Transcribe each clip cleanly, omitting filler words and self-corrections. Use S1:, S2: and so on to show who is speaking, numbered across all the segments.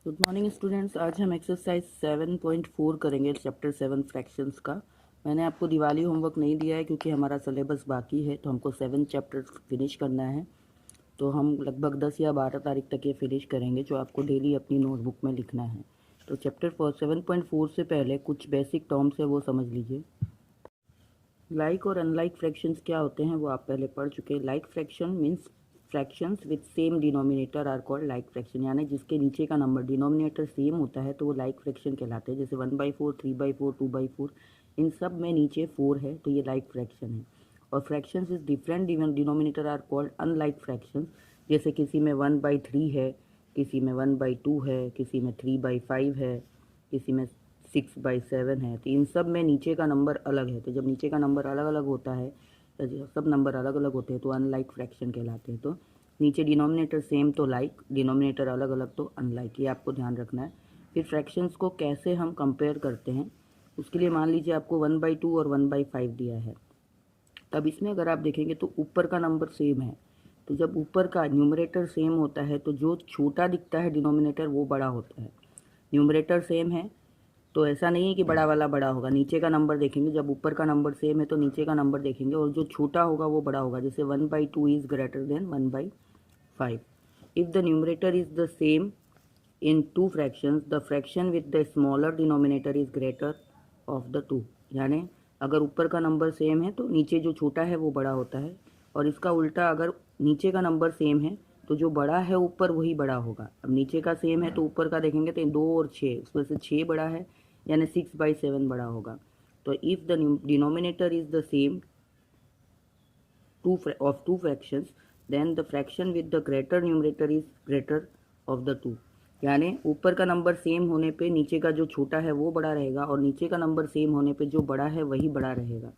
S1: Good morning students. आज हम exercise 7.4 करेंगे चैप्टर 7 फ्रैक्शंस का। मैंने आपको दिवाली होमवर्क नहीं दिया है क्योंकि हमारा सिलेबस बाकी है, तो हमको 7 चैप्टर्स फिनिश करना है। तो हम लगभग 10 या 12 तारीख तक ये फिनिश करेंगे, जो आपको डेली अपनी नोटबुक में लिखना है। तो चैप्टर 7.4 से पहले कुछ बेसिक टर्म्स है वो समझ लीजिए। लाइक और अनलाइक फ्रैक्शंस क्या होते हैं वो आप पहले पढ़ चुके हैं। Like fraction means fractions with same denominator are called like fraction, यानी जिसके नीचे का नंबर डिनोमिनेटर सेम होता है तो वो लाइक फ्रैक्शन कहलाते हैं। जैसे 1/4, 3/4, 2/4, इन सब में नीचे 4 है तो ये लाइक फ्रैक्शन है। और fractions is different denominator are called unlike fractions. जैसे किसी में 1/3 है, किसी में 1/2 है, किसी में 3/5 है, किसी में 6/7 है। तो इन सब में नीचे का नंबर अलग है। तो जब नीचे का नंबर अलग अलग होता है, तो सब नंबर अलग अलग होते हैं तो अनलाइक फ्रैक्शन कहलाते हैं। तो नीचे डिनोमिनेटर सेम तो लाइक, डिनोमिनेटर अलग अलग तो अनलाइक, ये आपको ध्यान रखना है। फिर फ्रैक्शंस को कैसे हम कंपेयर करते हैं, उसके लिए मान लीजिए आपको 1/2 और 1/5 दिया है। तब इसमें अगर आप देखेंगे तो ऊपर का नंबर सेम है। तो जब ऊपर का न्यूमरेटर सेम होता है तो जो छोटा दिखता है डिनोमिनेटर वो बड़ा होता है। न्यूमरेटर सेम है तो ऐसा नहीं है कि बड़ा वाला बड़ा होगा। नीचे का नंबर देखेंगे, जब ऊपर का नंबर सेम है तो नीचे का नंबर देखेंगे और जो छोटा होगा वो बड़ा होगा। जैसे 1/2 is greater than 1/5। If the numerator is the same in two fractions, the fraction with the smaller denominator is greater of the two. यानी अगर ऊपर का नंबर सेम है तो नीचे जो छोटा है वो बड़ा होता है, और इसका उल्टा अगर नीचे का नंबर सेम है तो जो बड़ा है ऊपर वही बड़ा होगा। अब नीचे का सेम है तो ऊपर का देखेंगे तो 2 और 6, उसमें से 6 बड़ा है, यानी 6/7 बड़ा होगा। तो if the denominator is the same of two fractions, then the fraction with the greater numerator is greater of the two। यानी ऊपर का नंबर सेम होने पे नीचे का जो छोटा है वो बड़ा रहेगा, और नीचे का नंबर सेम होने पे जो बड़ा है वही बड़ा रहेगा।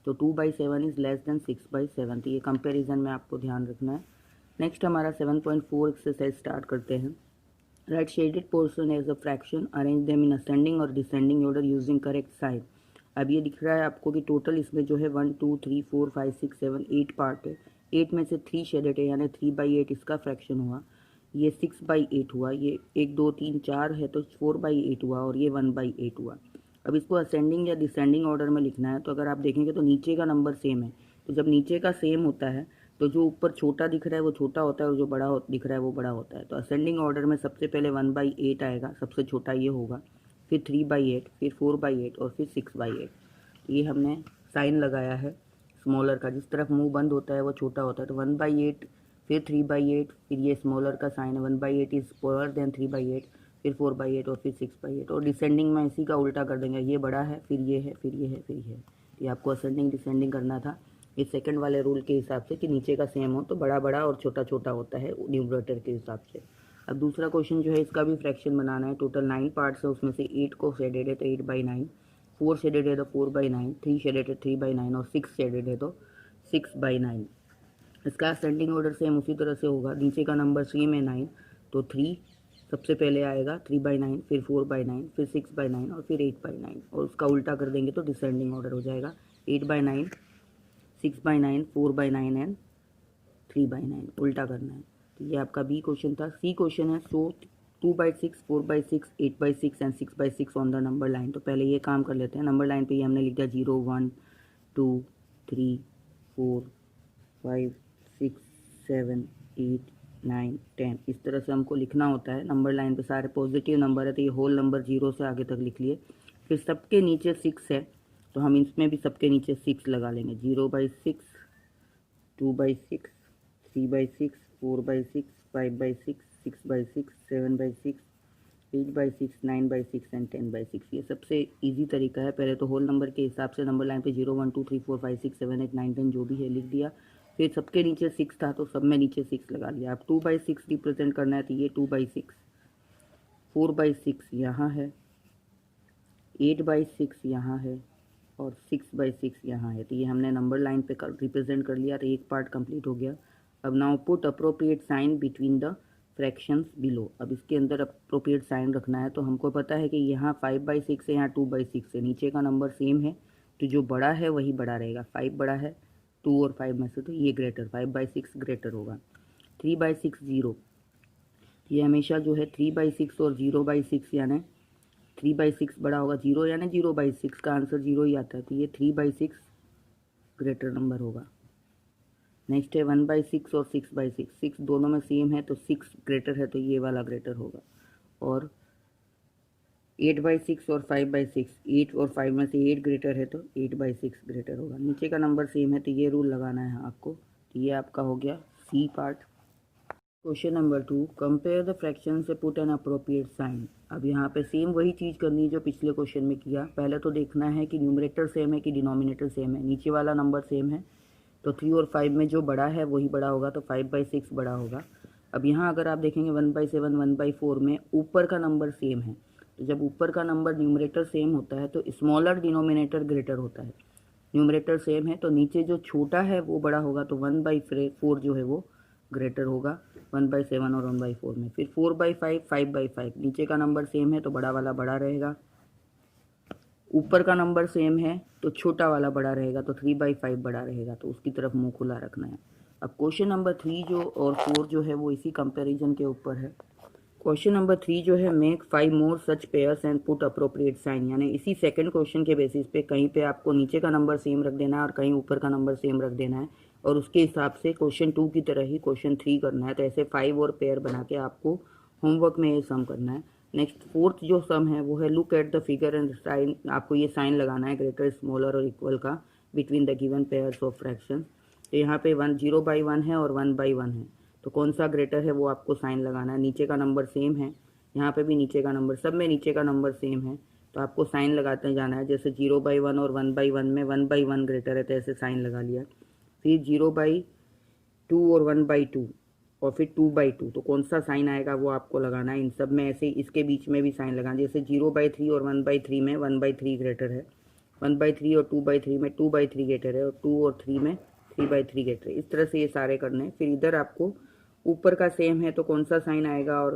S1: तो 2/7 इज लेस देन 6/7। तो ये कंपेरिजन में आपको ध्यान रखना है। नेक्स्ट हमारा 7.4 एक्सरसाइज स्टार्ट करते हैं। Right shaded portion as a fraction, arrange them in ascending और descending order using correct sign. अब ये दिख रहा है आपको कि टोटल इसमें जो है 1 2 3 4 5 6 7 8 पार्ट है। 8 में से 3 शेडेड है, यानी 3/8 इसका फ्रैक्शन हुआ। ये 6/8 हुआ। ये 1 2 3 4 है तो 4/8 हुआ, और ये 1/8 हुआ। अब इसको असेंडिंग या डिसेंडिंग ऑर्डर में लिखना है। तो अगर आप देखेंगे तो नीचे का नंबर सेम है, तो जब नीचे का सेम होता है तो जो ऊपर छोटा दिख रहा है वो छोटा होता है और जो बड़ा दिख रहा है वो बड़ा होता है। तो असेंडिंग ऑर्डर में सबसे पहले 1/8 आएगा, सबसे छोटा ये होगा, फिर 3/8, फिर 4/8 और फिर 6/8। ये हमने साइन लगाया है स्मॉलर का, जिस तरफ मुंह बंद होता है वो छोटा होता है। तो 1/8, फिर 3/8, फिर ये स्मॉलर का साइन है, 1/8 इज स्मॉलर देन 3/8, फिर 4/8 और फिर 6/8। और डिसेंडिंग में इसी का उल्टा कर देंगे, ये बड़ा है, फिर ये है, फिर ये है, फिर ये है। ये आपको असेंडिंग डिसेंडिंग करना था इस सेकंड वाले रूल के हिसाब से कि नीचे का सेम हो तो बड़ा बड़ा और छोटा छोटा होता है न्यूमरेटर के हिसाब से। अब दूसरा क्वेश्चन जो है इसका भी फ्रैक्शन बनाना है। टोटल 9 पार्ट्स है, उसमें से 8 को शेडेड है तो 8/9, 4 शेडेड है तो 4/9, 3 शेडेड है 3/9 और 6 शेडेड है तो 6/9। इसका असेंडिंग ऑर्डर सेम उसी तरह से होगा। नीचे का नंबर सेम है 9 तो 3 सबसे पहले आएगा, 3/9, फिर 4/9, फिर 6/9 और फिर 8/9, और उसका उल्टा कर देंगे तो डिसेंडिंग ऑर्डर हो जाएगा। 8/9, 6/9, 4/9 एंड 3/9, उल्टा करना है। तो ये आपका बी क्वेश्चन था। सी क्वेश्चन है, सो 2/6, 4/6, 8/6 and 6/6 on the number line. तो पहले ये काम कर लेते हैं। नंबर लाइन पे ये हमने लिख दिया 0 1 2 3 4 5 6 7 8 9 10। इस तरह से हमको लिखना होता है। नंबर लाइन पे सारे पॉजिटिव नंबर है तो ये होल नंबर 0 से आगे तक लिख लिए। फिर सबके नीचे 6 है तो हम इसमें भी सबके नीचे 6 लगा लेंगे। 0/6, 2/6, 3/6, 4/6, 5/6, 6/6, 7/6, 8/6, 9/6 एंड 10/6। ये सबसे इजी तरीका है। पहले तो होल नंबर के हिसाब से नंबर लाइन पे 0 1 2 3 4 5 6 7 8 9 10 जो भी है लिख दिया। फिर सबके नीचे 6 था तो सब में नीचे 6 लगा लिया। अब 2/6 रिप्रेजेंट करना है तो ये 2/6, 4/6 यहाँ है, 8/6 यहाँ है और 6/6 यहाँ है। तो ये हमने नंबर लाइन पे रिप्रेजेंट कर लिया। तो एक पार्ट कंप्लीट हो गया। अब now put appropriate sign between the fractions below. अब इसके अंदर अप्रोप्रिएट साइन रखना है। तो हमको पता है कि यहाँ 5/6 है, यहाँ 2/6 है। नीचे का नंबर सेम है तो जो बड़ा है वही बड़ा रहेगा। 5 बड़ा है 2 और 5 में से, तो ये ग्रेटर, 5/6 ग्रेटर होगा। 3/6 0, ये हमेशा जो है 3/6 और 0/6 यानी 3/6 बड़ा होगा, 0 यानी 0/6 का आंसर 0 ही आता है, तो ये 3/6 ग्रेटर नंबर होगा। नेक्स्ट है 1/6 और 6/6, 6 दोनों में सेम है तो 6 ग्रेटर है, तो ये वाला ग्रेटर होगा। और 8/6 और 5/6, 8 और 5 में से 8 ग्रेटर है तो 8/6 ग्रेटर होगा। नीचे का नंबर सेम है तो ये रूल लगाना है आपको। तो ये आपका हो गया C part. Question number 2, compare the fraction से पुट एन अप्रोप्रिएट साइन। अब यहाँ पे सेम वही चीज़ करनी है जो पिछले क्वेश्चन में किया। पहले तो देखना है कि न्यूमरेटर सेम है कि डिनोमिनेटर सेम है। नीचे वाला नंबर सेम है तो 3 और 5 में जो बड़ा है वही बड़ा होगा, तो 5/6 बड़ा होगा। अब यहाँ अगर आप देखेंगे 1/7, 1/4 में ऊपर का नंबर सेम है, तो जब ऊपर का नंबर न्यूमरेटर सेम होता है तो स्मॉलर डिनोमिनेटर ग्रेटर होता है। न्यूमरेटर सेम है तो नीचे जो छोटा है वो बड़ा होगा, तो 1/4 जो है वो ग्रेटर होगा 1/7 और 1/4 में। फिर 4/5, 5/5, नीचे का नंबर सेम है तो बड़ा वाला बड़ा रहेगा, ऊपर का नंबर सेम है तो छोटा वाला बड़ा रहेगा, तो 3/5 बड़ा रहेगा, तो उसकी तरफ मुंह खुला रखना है। अब क्वेश्चन नंबर 3 जो और 4 जो है वो इसी कंपैरिजन के ऊपर है। क्वेश्चन नंबर 3 जो है, make 5 more such pairs and put appropriate sign, यानी इसी सेकंड क्वेश्चन के बेसिस पे कहीं पे आपको नीचे का नंबर सेम रख देना है और कहीं ऊपर का नंबर सेम रख देना है, और उसके हिसाब से क्वेश्चन 2 की तरह ही क्वेश्चन 3 करना है। तो ऐसे 5 और पेयर बना के आपको होमवर्क में ये सम करना है। नेक्स्ट 4th जो सम है वो है, look at the figure and sign, आपको ये साइन लगाना है ग्रेटर, स्मॉलर और इक्वल का between the given pairs of fraction. तो यहाँ पे 0/1 है और 1/1 है, तो कौन सा ग्रेटर है वो आपको साइन लगाना है। नीचे का नंबर सेम है, यहाँ पे भी नीचे का नंबर, सब में नीचे का नंबर सेम है, तो आपको साइन लगाते जाना है। जैसे 0/1 और 1/1 में 1/1 ग्रेटर है तो ऐसे साइन लगा लिया। फिर 0/2 और 1/2 और फिर 2/2, तो कौन सा साइन आएगा वो आपको लगाना है। इन सब में ऐसे इसके बीच में भी साइन लगाना, जैसे 0/3 और 1/3 में 1/3 ग्रेटर है, 1/3 और 2/3 में 2/3 ग्रेटर है, और 2 और 3 में 3/3 ग्रेटर है। इस तरह से ये सारे करने हैं। फिर इधर आपको ऊपर का सेम है तो कौन सा साइन आएगा और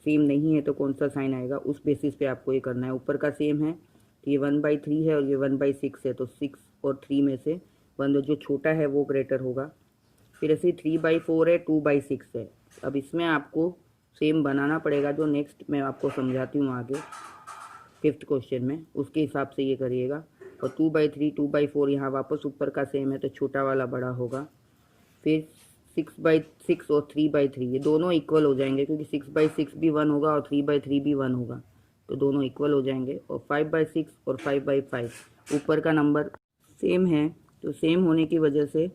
S1: सेम नहीं है तो कौन सा साइन आएगा, उस बेसिस पे आपको ये करना है। ऊपर का सेम है तो ये 1/3 है और ये 1/6 है, तो 6 और 3 में से 1 जो छोटा है वो ग्रेटर होगा। फिर ऐसे 3/4 है, 2/6 है। अब इसमें आपको सेम बनाना पड़ेगा, जो नेक्स्ट मैं आपको समझाती हूँ आगे 5th क्वेश्चन में, उसके हिसाब से ये करिएगा। और 2/3, 2/4 यहाँ वापस ऊपर का सेम है तो छोटा वाला बड़ा होगा। फिर 6/6 और 3/3 ये दोनों इक्वल हो जाएंगे, क्योंकि 6/6 भी 1 होगा और 3/3 भी 1 होगा, तो दोनों इक्वल हो जाएंगे। और 5/6 और 5/5 ऊपर का नंबर सेम है, तो सेम होने की वजह से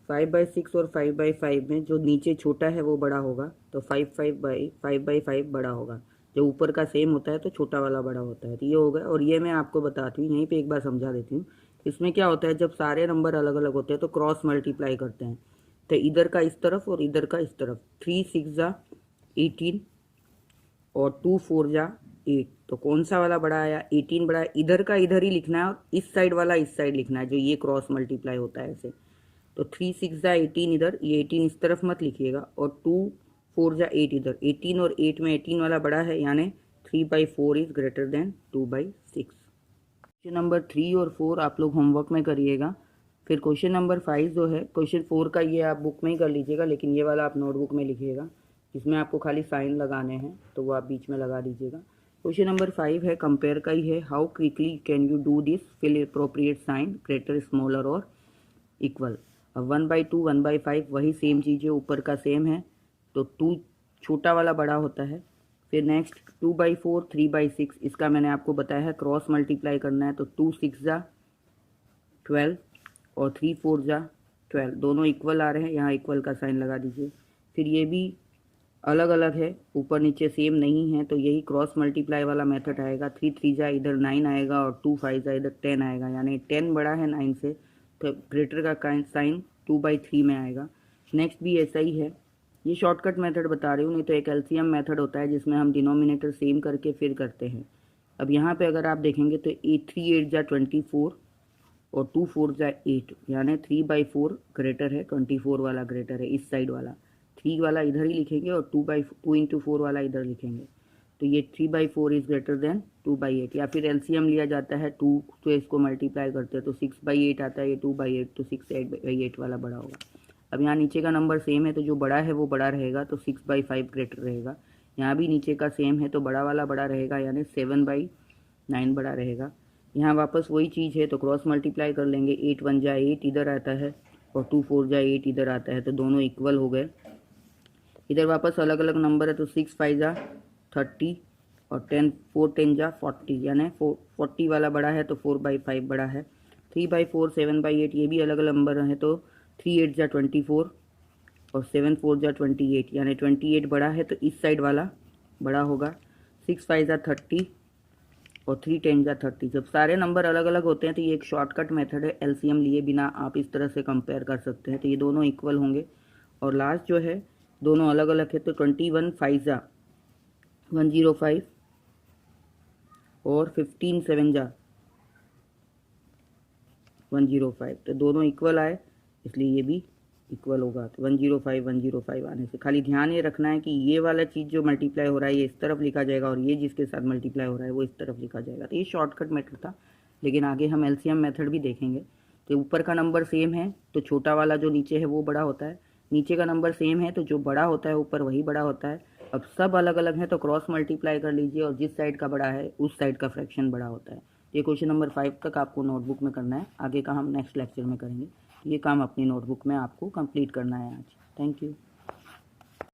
S1: 5/6 और 5/5 में जो नीचे छोटा है वो बड़ा होगा, तो 5/5 बड़ा होगा। जो ऊपर का सेम होता है तो छोटा वाला बड़ा होता है, तो ये होगा। और ये मैं आपको बताती हूँ, यहीं पे एक बार समझा देती हूँ। इसमें क्या होता है, जब सारे नंबर अलग अलग होते हैं तो क्रॉस मल्टीप्लाई करते हैं, तो इधर का इस तरफ और इधर का इस तरफ। 3 6 जा 18 और 2 4 जा 8, तो कौन सा वाला बड़ा आया, 18 बड़ा है। इधर का इधर ही लिखना है और इस साइड वाला इस साइड लिखना है, जो ये क्रॉस मल्टीप्लाई होता है ऐसे। तो 3 6 जा 18 इधर, ये 18 इस तरफ मत लिखिएगा, और 2 4 जा 8 इधर। 18 और 8 में 18 वाला बड़ा है, यानी 3/4 is greater than 2/6। Question number 3 और 4 आप लोग होमवर्क में करिएगा। फिर क्वेश्चन नंबर 5 जो है, क्वेश्चन 4 का ये आप बुक में ही कर लीजिएगा, लेकिन ये वाला आप नोटबुक में लिखिएगा। इसमें आपको खाली साइन लगाने हैं, तो वो आप बीच में लगा दीजिएगा। क्वेश्चन नंबर 5 है, कंपेयर का ही है। How quickly can you do this, fill appropriate sign, greater, smaller और इक्वल। अब 1/2 1/5 वही सेम चीज़ है, ऊपर का सेम है तो 2 छोटा वाला बड़ा होता है। फिर नेक्स्ट 2/4 3/6, इसका मैंने आपको बताया है क्रॉस मल्टीप्लाई करना है, तो 2 6 जा 12 और 3 4 जा 12, दोनों इक्वल आ रहे हैं, यहाँ इक्वल का साइन लगा दीजिए। फिर ये भी अलग अलग है, ऊपर नीचे सेम नहीं है, तो यही क्रॉस मल्टीप्लाई वाला मेथड आएगा। 3 3 जा इधर 9 आएगा और 2 5 जा इधर 10 आएगा, यानी 10 बड़ा है 9 से, तो ग्रेटर का साइन 2/3 में आएगा। नेक्स्ट भी ऐसा ही है, ये शॉर्टकट मेथड बता रही हूँ, नहीं तो एक एलसीएम मेथड होता है जिसमें हम डिनोमिनेटर सेम करके फिर करते हैं। अब यहाँ पे अगर आप देखेंगे तो 3 8 जा 24 और 2 4 जा 8, यानी 3/4 ग्रेटर है, 24 वाला ग्रेटर है, इस साइड वाला 3 वाला इधर ही लिखेंगे और 2 इंटू 4 वाला इधर लिखेंगे, तो ये 3/4 इज ग्रेटर देन 2/8। या फिर एलसीएम लिया जाता है 2 तो इसको मल्टीप्लाई करते हैं तो 6/8 आता है, ये 2/8, तो 6/8 वाला बड़ा होगा। अब यहाँ नीचे का नंबर सेम है तो जो बड़ा है वो बड़ा रहेगा, तो 6/5 ग्रेटर रहेगा। यहाँ भी नीचे का सेम है तो बड़ा वाला बड़ा रहेगा, यानी 7/9 बड़ा रहेगा। यहाँ वापस वही चीज़ है तो क्रॉस मल्टीप्लाई कर लेंगे। 8 1 जा 8 इधर आता है और 2 4 जा 8 इधर आता है, तो दोनों इक्वल हो गए। इधर वापस अलग अलग नंबर है तो 6 5 जा 30 और 4 10 जा 40, यानी 40 वाला बड़ा है तो 4/5 बड़ा है। 3/4 7/8 ये भी अलग अलग नंबर है तो 3 8 जा 24 और 7 4 जा 28, यानी 28 बड़ा है तो इस साइड वाला बड़ा होगा। 6 5 जा 30 और 3 10 जा 30। जब सारे नंबर अलग अलग होते हैं तो ये एक शॉर्टकट मेथड है, एलसीएम लिए बिना आप इस तरह से कंपेयर कर सकते हैं। तो ये दोनों इक्वल होंगे और लास्ट जो है दोनों अलग अलग है तो 21 5 जा 105 और 15 7 जा 105, तो दोनों इक्वल आए इसलिए ये भी इक्वल होगा। तो 105 105 आने से खाली ध्यान ये रखना है कि ये वाला चीज़ जो मल्टीप्लाई हो रहा है ये इस तरफ लिखा जाएगा और ये जिसके साथ मल्टीप्लाई हो रहा है वो इस तरफ लिखा जाएगा। तो ये शॉर्टकट मेथड था, लेकिन आगे हम एलसीएम मेथड भी देखेंगे। तो ऊपर का नंबर सेम है तो छोटा वाला जो नीचे है वो बड़ा होता है, नीचे का नंबर सेम है तो जो बड़ा होता है ऊपर वही बड़ा होता है। अब सब अलग अलग है तो क्रॉस मल्टीप्लाई कर लीजिए और जिस साइड का बड़ा है उस साइड का फ्रैक्शन बड़ा होता है। ये क्वेश्चन नंबर 5 तक आपको नोटबुक में करना है, आगे का हम नेक्स्ट लेक्चर में करेंगे। ये काम अपनी नोटबुक में आपको कंप्लीट करना है आज। Thank you.